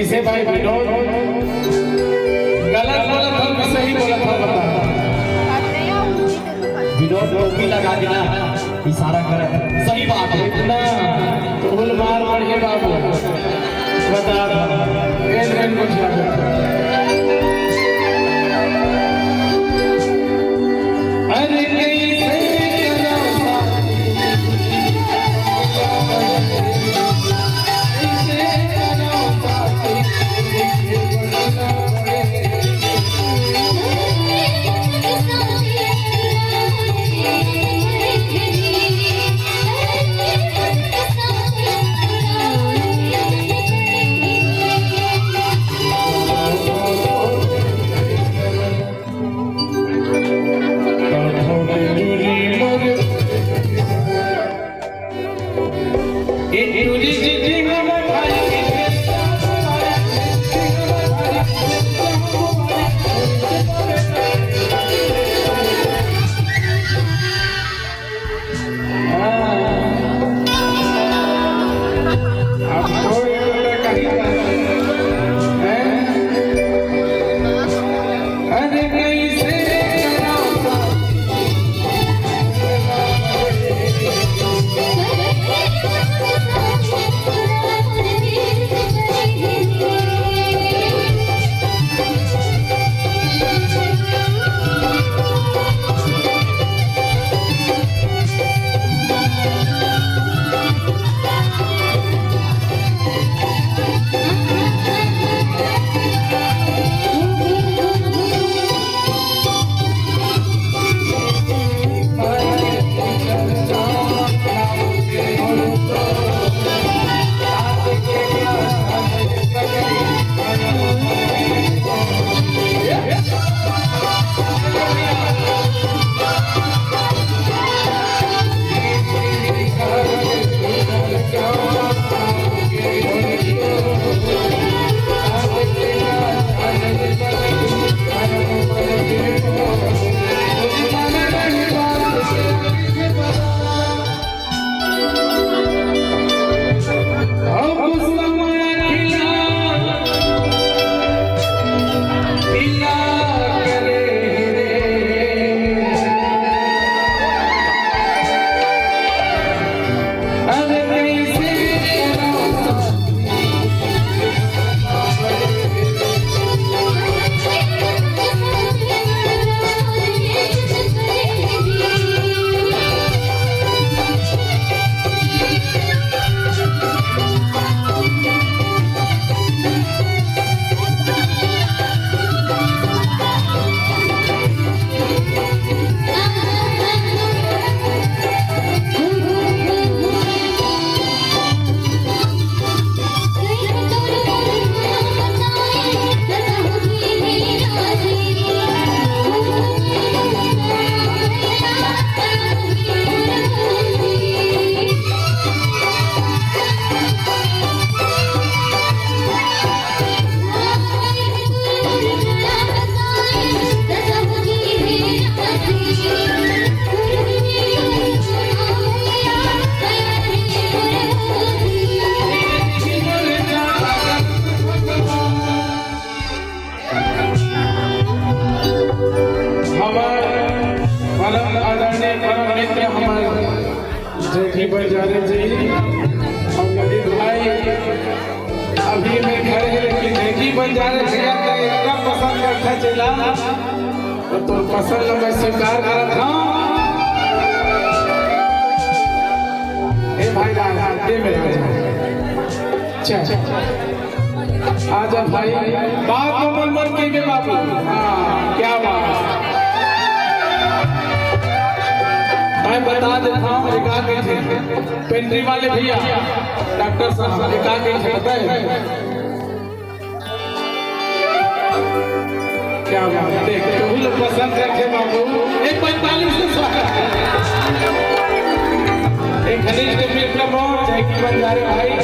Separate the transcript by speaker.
Speaker 1: कैसे भाई विनोद गलत बोला था कि सही बोला था बता। विनोद टोपी लगा के ना इशारा करे सही बात है इतना ढोल मार मार के बाबू बता रेन कुछ अरे जेठी बजारे जी और मेरे भाई अभी मैं घर है लेकिन जेठी बजारे भैया का इतना पसंद करता चला तो पसंद मैं स्वीकार कर था। ए भाई दे मेरे चल आजा भाई बात को मन के बाबू हाँ क्या बात मैं बता देता हूँ एक आगे थे पेंट्री वाले भैया डॉक्टर साहब एक आगे थे क्या बात देख तुम लोग पसंद करके बाबू एक 45 से स्वागत एक घनिष्ठ मित्र जय की बंजारे भाई